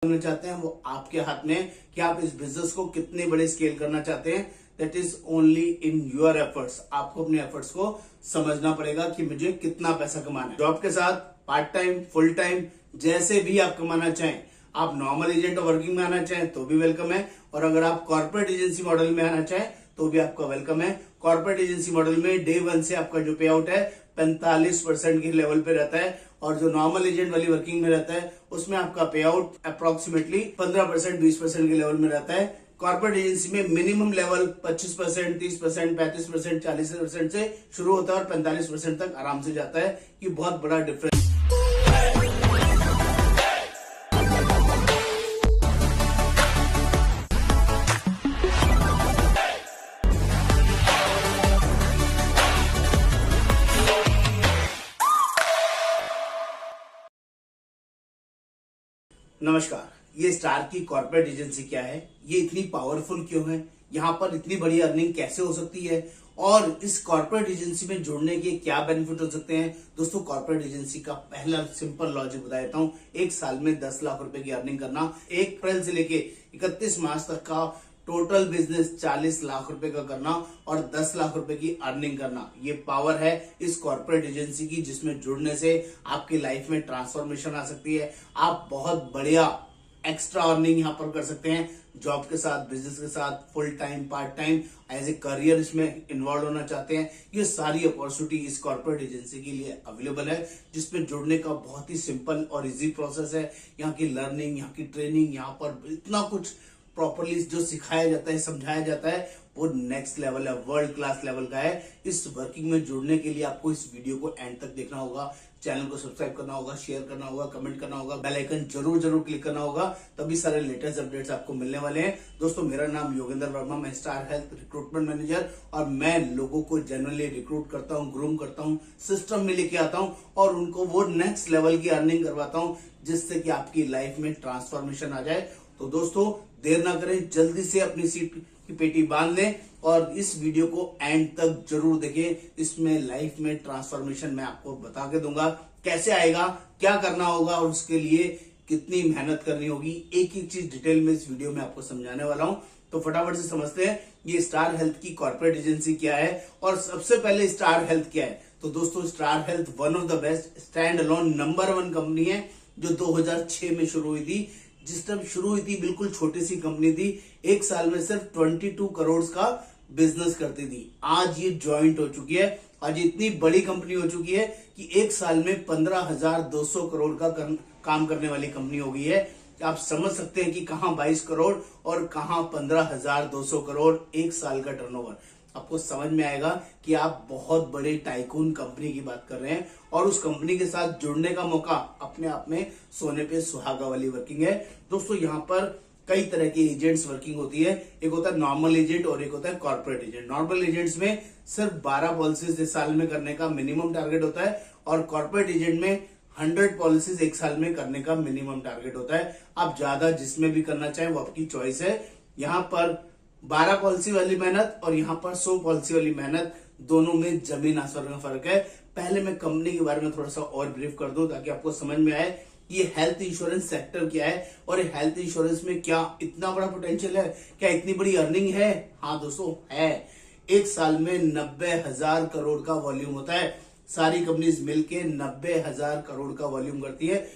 करना चाहते हैं वो आपके हाथ में है कि आप इस बिजनेस को कितने बड़े स्केल करना चाहते हैं। That is only in your efforts. आपको अपने एफर्ट्स को समझना पड़ेगा कि मुझे कितना पैसा कमाना है। जॉब के साथ पार्ट टाइम, फुल टाइम, जैसे भी आप कमाना चाहें। आप नॉर्मल एजेंट वर्किंग में आना चाहें तो भी वेलकम है, और अगर आप कॉर्पोरेट एजेंसी मॉडल में आना चाहें तो भी आपका वेलकम है। कॉर्पोरेट एजेंसी मॉडल में डे 1 से आपका जो पे आउट है 45% के लेवल पे रहता है, और जो नॉर्मल एजेंट वाली वर्किंग में रहता है उसमें आपका पे आउट अप्रोक्सीमेटली 15%, 20% के लेवल में रहता है। कॉर्पोरेट एजेंसी में मिनिमम लेवल 25%, 30%, 35%, 40% से शुरू होता है और 45% तक आराम से जाता है। ये बहुत बड़ा डिफरेंस। नमस्कार। ये स्टार की कॉर्पोरेट एजेंसी क्या है, ये इतनी पावरफुल क्यों है, यहाँ पर इतनी बड़ी अर्निंग कैसे हो सकती है, और इस कॉर्पोरेट एजेंसी में जुड़ने के क्या बेनिफिट हो सकते हैं। दोस्तों, कॉर्पोरेट एजेंसी का पहला सिंपल लॉजिक बता देता हूँ। एक साल में 10 लाख रुपए की अर्निंग करना, 1 अप्रैल से लेके 31 मार्च तक का टोटल बिजनेस 40 लाख रुपए का करना और 10 लाख रुपए की अर्निंग करना, ये पावर है इस कॉर्पोरेट एजेंसी की, जिसमें जुड़ने से आपकी लाइफ में ट्रांसफॉर्मेशन आ सकती है। आप बहुत बढ़िया एक्स्ट्रा अर्निंग यहाँ पर कर सकते हैं। जॉब के साथ, बिजनेस के साथ, full time, part time, as a career इसमें इन्वॉल्व होना चाहते हैं, ये सारी अपॉर्चुनिटी इस कॉर्पोरेट एजेंसी के लिए अवेलेबल है, जिसमें जुड़ने का बहुत ही सिंपल और इजी प्रोसेस है। यहाँ की लर्निंग, यहाँ की ट्रेनिंग, यहाँ पर इतना कुछ प्रॉपरली जो सिखाया जाता है, समझाया जाता है, वो नेक्स्ट लेवल है, वर्ल्ड क्लास लेवल का है। इस वर्किंग में जुड़ने के लिए आपको इस वीडियो को एंड तक देखना होगा, चैनल को सब्सक्राइब करना होगा, शेयर करना होगा, कमेंट करना होगा, बेल आइकन जरूर क्लिक करना होगा, तभी सारे लेटेस्ट अपडेट्स आपको मिलने वाले हैं। दोस्तों, मेरा नाम योगेंद्र वर्मा, मैं स्टार हेल्थ रिक्रूटमेंट मैनेजर, और मैं लोगों को जनरली रिक्रूट करता हूँ, ग्रूम करता हूँ, सिस्टम में लेके आता हूँ और उनको वो नेक्स्ट लेवल की अर्निंग करवाता हूँ, जिससे कि आपकी लाइफ में ट्रांसफॉर्मेशन आ जाए। तो दोस्तों, देर ना करें, जल्दी से अपनी सीट की पेटी बांध लें और इस वीडियो को एंड तक जरूर देखें। इसमें लाइफ में ट्रांसफॉर्मेशन मैं आपको बता के दूंगा, कैसे आएगा, क्या करना होगा और उसके लिए कितनी मेहनत करनी होगी। एक एक चीज डिटेल में इस वीडियो में आपको समझाने वाला हूं। तो फटाफट से समझते हैं ये स्टार हेल्थ की कॉर्पोरेट एजेंसी क्या है, और सबसे पहले स्टार हेल्थ क्या है। तो दोस्तों, star health one of the best stand alone number 1 company है, जो 2006 में शुरू हुई थी। जिस टाइम शुरू हुई थी बिल्कुल छोटी सी कंपनी थी, एक साल में सिर्फ 22 करोड़ का बिजनेस करती थी। आज ये ज्वाइंट हो चुकी है, आज इतनी बड़ी कंपनी हो चुकी है कि एक साल में 15,200 करोड़ का काम करने वाली कंपनी हो गई है। आप समझ सकते हैं कि कहां 22 करोड़ और कहां 15,200 करोड़ एक साल का टर्नओवर। आपको समझ में आएगा कि आप बहुत बड़े टाइकून कंपनी की बात कर रहे हैं, और उस कंपनी के साथ जुड़ने का मौका अपने आप में सोने पे सुहागा वाली वर्किंग है। दोस्तों, यहाँ पर कई तरह की एजेंट्स वर्किंग होती है। एक होता है नॉर्मल एजेंट और एक होता है कॉर्पोरेट एजेंट। नॉर्मल एजेंट्स में सिर्फ 12 पॉलिसीज इस साल में करने का मिनिमम टारगेट होता है, और कॉर्पोरेट एजेंट में 100 पॉलिसीज एक साल में करने का मिनिमम टारगेट होता है। आप ज्यादा जिसमें भी करना चाहें वो आपकी चॉइस है। यहाँ पर 12 पॉलिसी वाली मेहनत और यहाँ पर 100 पॉलिसी वाली मेहनत, दोनों में जमीन आसमान का फर्क है। पहले मैं कंपनी के बारे में थोड़ा सा और ब्रीफ कर दूं, ताकि आपको समझ में आए ये हेल्थ इंश्योरेंस सेक्टर क्या है, और हेल्थ इंश्योरेंस में क्या इतना बड़ा पोटेंशियल है, क्या इतनी बड़ी अर्निंग है। हाँ दोस्तों, है। एक साल में 90,000 करोड़ का वॉल्यूम होता है। सारी कंपनीज मिलके 90,000 करोड़ का वॉल्यूम करती है।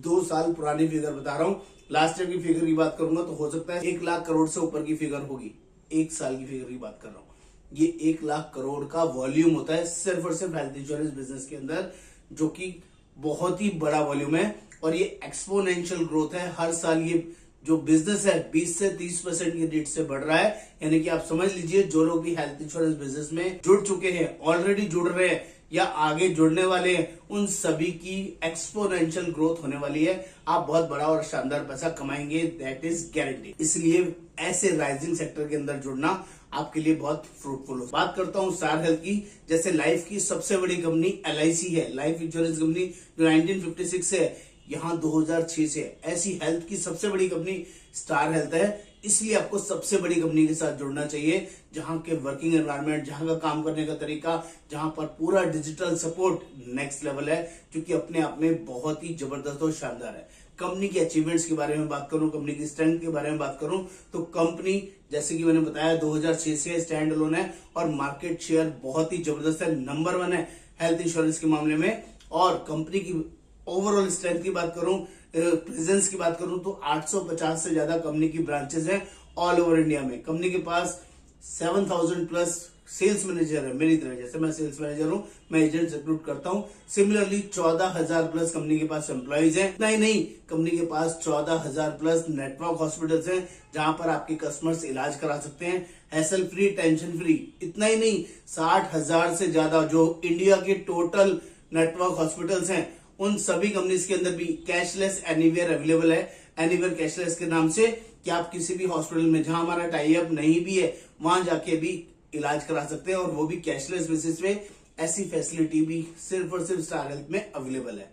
2 साल पुरानी फिगर बता रहा हूँ, लास्ट ईयर की फिगर की बात करूंगा तो हो सकता है 1 लाख करोड़ से ऊपर की फिगर होगी। एक साल की फिगर की बात कर रहा हूँ। ये 1 लाख करोड़ का वॉल्यूम होता है सिर्फ और सिर्फ हेल्थ इंश्योरेंस बिजनेस के अंदर, जो कि बहुत ही बड़ा वॉल्यूम है, और ये एक्सपोनेंशियल ग्रोथ है। हर साल ये जो बिजनेस है 20 से 30% की रेट से बढ़ रहा है। यानी कि आप समझ लीजिए, जो लोग भी हेल्थ इंश्योरेंस बिजनेस में जुड़ चुके हैं, ऑलरेडी जुड़ रहे हैं या आगे जुड़ने वाले हैं, उन सभी की एक्सपोनेंशियल ग्रोथ होने वाली है। आप बहुत बड़ा और शानदार पैसा कमाएंगे, दैट इज गारंटी। इसलिए ऐसे राइजिंग सेक्टर के अंदर जुड़ना आपके लिए बहुत फ्रूटफुल हो। बात करता हूँ स्टार हेल्थ की। जैसे लाइफ की सबसे बड़ी कंपनी LIC है, लाइफ इंश्योरेंस कंपनी, जो 1956 से है, यहाँ 2006 से है। ऐसी हेल्थ की सबसे बड़ी कंपनी स्टार हेल्थ है। इसलिए आपको सबसे बड़ी कंपनी के साथ जुड़ना चाहिए, जहां के वर्किंग एनवायरनमेंट, जहां का काम करने का तरीका, जहां पर पूरा डिजिटल सपोर्ट नेक्स्ट लेवल है, जो कि अपने आप में बहुत ही जबरदस्त और शानदार है। कंपनी की अचीवमेंट्स के बारे में बात करूं, कंपनी की स्ट्रेंथ के बारे में बात करूं, तो कंपनी जैसे कि मैंने बताया 2006 से स्टैंड अलोन है और मार्केट शेयर बहुत ही जबरदस्त है, नंबर 1 है हेल्थ इंश्योरेंस के मामले में। और कंपनी की ओवरऑल स्ट्रेंथ की बात करूं, प्रेजेंस की बात करूं, तो 850 से ज्यादा कंपनी की ब्रांचेस हैं ऑल ओवर इंडिया में। कंपनी के पास 7000 प्लस सेल्स मैनेजर है, मेरी तरह जैसे मैं सेल्स मैनेजर हूं, मैं एजेंट रिक्रूट करता हूं। सिमिलरली 14000 प्लस कंपनी के पास एम्प्लॉइज हैं। इतना ही नहीं, कंपनी के पास 14000 प्लस नेटवर्क हॉस्पिटल्स हैं जहां पर आपके कस्टमर्स इलाज करा सकते हैं, हैसल फ्री, टेंशन फ्री। इतना ही नहीं, 60,000 से ज्यादा जो इंडिया के टोटल नेटवर्क हॉस्पिटल्स हैं, उन सभी कंपनीज के अंदर भी कैशलेस एनीवेयर अवेलेबल है। एनीवेयर कैशलेस के नाम से कि आप किसी भी हॉस्पिटल में जहां हमारा टाई अप नहीं भी है वहां जाके भी इलाज करा सकते हैं, और वो भी कैशलेस बेसिस पे। ऐसी फैसिलिटी भी सिर्फ और सिर्फ स्टार हेल्थ में अवेलेबल है।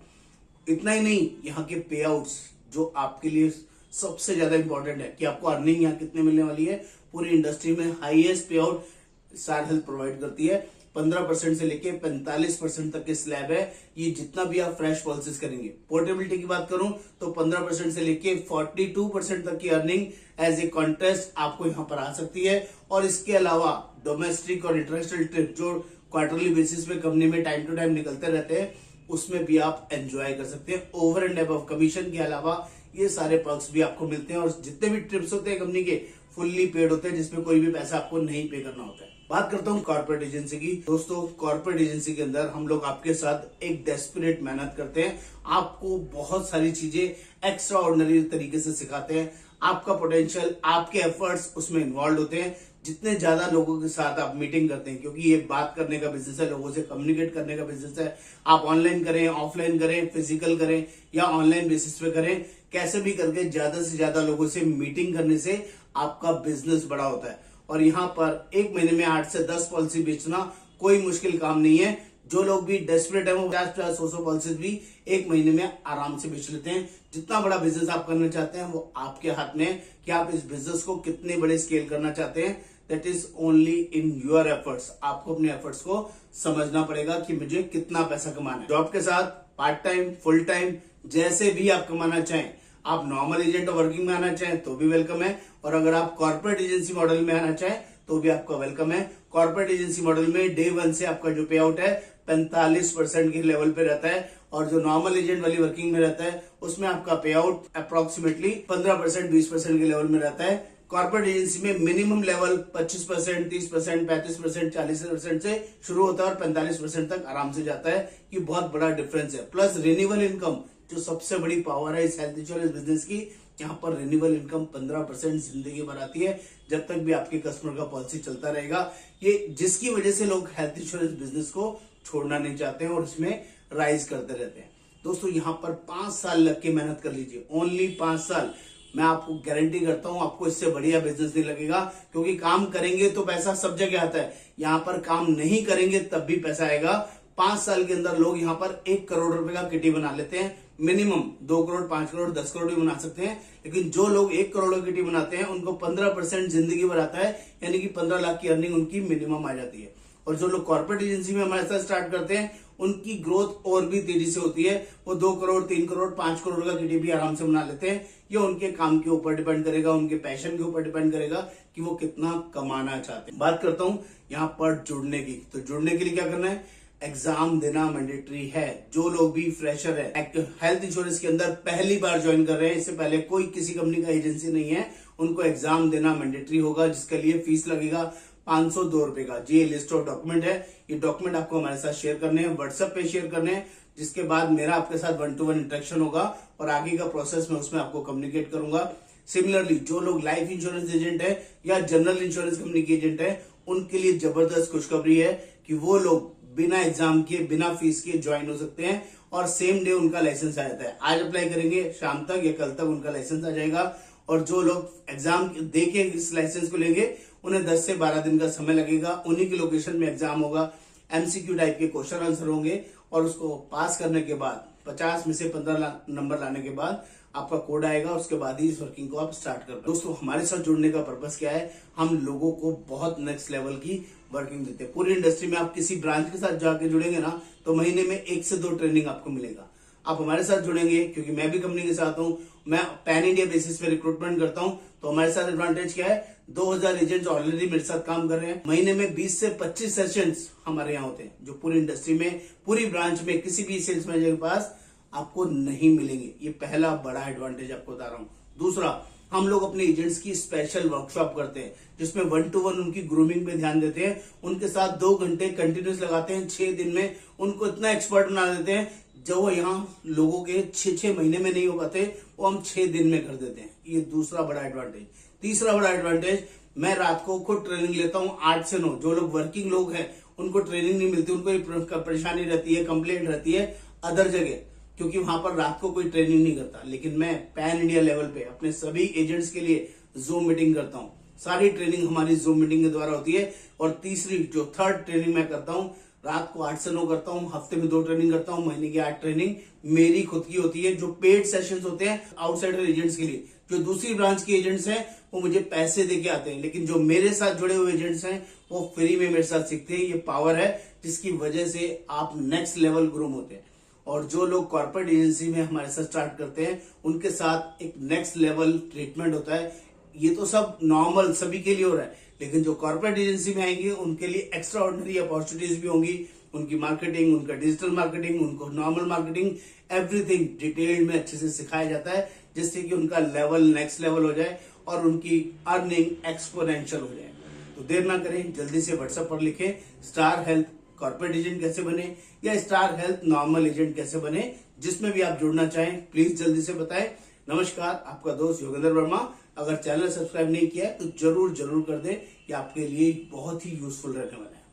इतना ही नहीं, यहाँ के पे आउट्स जो आपके लिए सबसे ज्यादा इंपॉर्टेंट है कि आपको अर्निंग यहाँ कितने मिलने वाली है, पूरी इंडस्ट्री में हाईएस्ट पे आउट स्टार हेल्थ प्रोवाइड करती है। 15% से लेके 45% तक के स्लैब है, ये जितना भी आप फ्रेश पॉलिसीज करेंगे। पोर्टेबिलिटी की बात करूं तो 15% से लेके 42% तक की अर्निंग एज ए कॉन्टेस्ट आपको यहां पर आ सकती है। और इसके अलावा डोमेस्टिक और इंटरनेशनल ट्रिप जो क्वार्टरली बेसिस पे कंपनी में टाइम टू टाइम निकलते रहते हैं, उसमें भी आप एंजॉय कर सकते हैं। ओवर एंड अबव कमीशन के अलावा ये सारे पर्क्स भी आपको मिलते हैं, और जितने भी ट्रिप्स होते हैं कंपनी के फुल्ली पेड होते हैं, जिसमें कोई भी पैसा आपको नहीं पे करना होता है। बात करता हूं कॉर्पोरेट एजेंसी की। दोस्तों, कॉर्पोरेट एजेंसी के अंदर हम लोग आपके साथ एक डेस्परेट मेहनत करते हैं, आपको बहुत सारी चीजें एक्स्ट्रा ऑर्डिनरी तरीके से सिखाते हैं। आपका पोटेंशियल, आपके एफर्ट्स उसमें इन्वॉल्व होते हैं। जितने ज्यादा लोगों के साथ आप मीटिंग करते हैं, क्योंकि ये बात करने का बिजनेस है, लोगों से कम्युनिकेट करने का बिजनेस है। आप ऑनलाइन करें, ऑफलाइन करें, फिजिकल करें या ऑनलाइन बेसिस पे करें, कैसे भी करके ज्यादा से ज्यादा लोगों से मीटिंग करने से आपका बिजनेस बड़ा होता है। और यहाँ पर एक महीने में 8 से 10 पॉलिसी बेचना कोई मुश्किल काम नहीं है। जो लोग भी डेस्परेट है वो 50-100 पॉलिसीज भी एक महीने में आराम से बेच लेते हैं। जितना बड़ा बिजनेस आप करना चाहते हैं वो आपके हाथ में है कि आप इस बिजनेस को कितने बड़े स्केल करना चाहते हैं। That is only in your efforts. आपको अपने एफर्ट्स को समझना पड़ेगा कि मुझे कितना पैसा कमाना है। जॉब के साथ पार्ट टाइम, फुल टाइम, जैसे भी आप कमाना चाहें, आप नॉर्मल एजेंट और वर्किंग में आना चाहें तो भी वेलकम है, और अगर आप कॉर्पोरेट एजेंसी मॉडल में आना चाहें तो भी आपका वेलकम है। कॉर्पोरेट एजेंसी मॉडल में डे 1 से आपका जो पे आउट है 45% के लेवल पे रहता है, और जो नॉर्मल एजेंट वाली वर्किंग में रहता है उसमें आपका पे आउट अप्रोक्सीमेटली 15%, 20% के लेवल में रहता है। कॉर्पोरेट एजेंसी में मिनिमम लेवल 25%, 30%, 35%, 40% से शुरू होता है और 45% तक आराम से जाता है। ये बहुत बड़ा डिफरेंस है। प्लस रिन्यूअल इनकम जो सबसे बड़ी पावर है इस हेल्थ इंश्योरेंस बिजनेस की, यहाँ पर रिन्यूअल इनकम 15% जिंदगी भर आती है, जब तक भी आपके कस्टमर का पॉलिसी चलता रहेगा। ये जिसकी वजह से लोग हेल्थ इंश्योरेंस बिजनेस को छोड़ना नहीं चाहते हैं और इसमें राइज करते रहते हैं। दोस्तों, यहाँ पर 5 साल लग के मेहनत कर लीजिए, ओनली 5 साल। मैं आपको गारंटी करता हूं आपको इससे बढ़िया बिजनेस नहीं लगेगा, क्योंकि काम करेंगे तो पैसा सब जगह आता है, यहाँ पर काम नहीं करेंगे तब भी पैसा आएगा। 5 साल के अंदर लोग यहाँ पर 1 करोड़ रुपए का किटी बना लेते हैं, मिनिमम 2 करोड़, 5 करोड़, 10 करोड़ भी बना सकते हैं। लेकिन जो लोग 1 करोड़ की किटी बनाते हैं उनको 15% जिंदगी भर आता है, यानी कि 15 लाख की अर्निंग उनकी मिनिमम आ जाती है। और जो लोग कॉर्पोरेट एजेंसी में हमारे साथ स्टार्ट करते हैं उनकी ग्रोथ और भी तेजी से होती है। वो 2 करोड़, 3 करोड़, 5 करोड़ का किटी भी आराम से बना लेते हैं। ये उनके काम के ऊपर डिपेंड करेगा, उनके पैशन के ऊपर डिपेंड करेगा कि वो कितना कमाना चाहते हैं। बात करता हूं यहाँ पर जुड़ने की, तो जुड़ने के लिए क्या करना है, एग्जाम देना मैंडेटरी है। जो लोग भी फ्रेशर है, हेल्थ इंश्योरेंस के अंदर पहली बार ज्वाइन कर रहे हैं, इससे पहले कोई किसी कंपनी का एजेंसी नहीं है, उनको एग्जाम देना मैंडेटरी होगा, जिसके लिए फीस लगेगा 502 रुपए का। जी, लिस्ट ऑफ डॉक्यूमेंट है, ये डॉक्यूमेंट आपको हमारे साथ शेयर करने हैं, व्हाट्सएप पे शेयर करने हैं, जिसके बाद मेरा आपके साथ 1-to-1 इंटरेक्शन होगा और आगे का प्रोसेस में उसमें आपको कम्युनिकेट करूंगा। सिमिलरली जो लोग लाइफ इंश्योरेंस एजेंट है या जनरल इंश्योरेंस कंपनी के एजेंट है, उनके लिए जबरदस्त खुशखबरी है कि वो लोग बिना एग्जाम के, बिना फीस के ज्वाइन हो सकते हैं और सेम डे उनका लाइसेंस आ जाता है। आज अप्लाई करेंगे, शाम तक या कल तक उनका लाइसेंस आ जाएगा। और जो लोग एग्जाम दे के इस लाइसेंस को लेंगे उन्हें 10 से 12 दिन का समय लगेगा। उन्हीं की लोकेशन में एग्जाम होगा, एमसीक्यू टाइप के क्वेश्चन आंसर होंगे, और उसको पास करने के बाद 50 में से 15 नंबर लाने के बाद आपका कोड आएगा, उसके बाद ही इस वर्किंग को आप स्टार्ट कर। दोस्तों, हमारे साथ जुड़ने का पर्पस क्या है, हम लोगों को बहुत नेक्स्ट लेवल की वर्किंग देते हैं। पूरी इंडस्ट्री में आप किसी ब्रांच के साथ जाके जुड़ेंगे ना, तो महीने में 1 से 2 ट्रेनिंग आपको मिलेगा। आप हमारे साथ जुड़ेंगे, क्योंकि मैं भी कंपनी के साथ हूं, मैं पैन इंडिया बेसिस पे रिक्रूटमेंट करता हूं। तो हमारे साथ एडवांटेज क्या है, 2000 एजेंट्स ऑलरेडी मेरे साथ काम कर रहे हैं। महीने में 20 से 25 सेशंस हमारे यहाँ होते हैं, जो पूरी इंडस्ट्री में, पूरी ब्रांच में किसी भी सेल्स मैनेजर के पास आपको नहीं मिलेंगे। ये पहला बड़ा एडवांटेज आपको बता रहा हूं। दूसरा, हम लोग अपने एजेंट्स की स्पेशल वर्कशॉप करते हैं, जिसमें 1 to 1 उनकी ग्रूमिंग पे ध्यान देते हैं। उनके साथ 2 घंटे कंटिन्यूस लगाते हैं। 6 दिन में उनको इतना एक्सपर्ट बना देते हैं, जो वो यहाँ लोगों के 6 महीने में नहीं हो पाते, वो हम 6 दिन में कर देते हैं। ये दूसरा बड़ा एडवांटेज। तीसरा बड़ा एडवांटेज, मैं रात को खुद ट्रेनिंग लेता हूँ 8 से 9। जो लोग वर्किंग लोग हैं उनको ट्रेनिंग नहीं मिलती, उनको परेशानी रहती है, कंप्लेंट रहती है अदर जगह, क्योंकि वहां पर रात को कोई ट्रेनिंग नहीं करता। लेकिन मैं पैन इंडिया लेवल पे अपने सभी एजेंट्स के लिए जूम मीटिंग करता हूँ। सारी ट्रेनिंग हमारी जूम मीटिंग के द्वारा होती है। और तीसरी, जो थर्ड ट्रेनिंग मैं करता हूँ, रात को 8 से 9 करता हूँ, हफ्ते में 2 ट्रेनिंग करता हूँ, महीने की 8 ट्रेनिंग मेरी खुद की होती है। जो पेड सेशंस होते हैं आउटसाइडर एजेंट्स के लिए, जो दूसरी ब्रांच के एजेंट्स हैं वो मुझे पैसे देके आते हैं, लेकिन जो मेरे साथ जुड़े हुए एजेंट्स हैं वो फ्री में मेरे साथ सीखते हैं। ये पावर है जिसकी वजह से आप नेक्स्ट लेवल ग्रूम होते हैं। और जो लोग कॉर्पोरेट एजेंसी में हमारे साथ स्टार्ट करते हैं, उनके साथ एक नेक्स्ट लेवल ट्रीटमेंट होता है। ये तो सब नॉर्मल सभी के लिए हो रहा है, लेकिन जो कॉर्पोरेट एजेंसी में आएंगे उनके लिए एक्स्ट्रा ऑर्डिनरी अपॉर्चुनिटीज भी होंगी। उनकी मार्केटिंग, उनका डिजिटल मार्केटिंग, उनको नॉर्मल मार्केटिंग, एवरीथिंग डिटेल में अच्छे से सिखाया जाता है, जिससे कि उनका लेवल नेक्स्ट लेवल हो जाए और उनकी अर्निंग एक्सपोनेंशियल हो जाए। तो देर ना करें, जल्दी से व्हाट्सएप पर लिखें स्टार हेल्थ कॉर्पोरेट एजेंट कैसे बने, या स्टार हेल्थ नॉर्मल एजेंट कैसे बने। जिसमें भी आप जुड़ना चाहें प्लीज जल्दी से बताएं। नमस्कार, आपका दोस्त योगेंद्र वर्मा। अगर चैनल सब्सक्राइब नहीं किया है तो जरूर कर दें, ये आपके लिए बहुत ही यूजफुल रहने वाला है।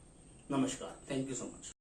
नमस्कार, थैंक यू सो मच।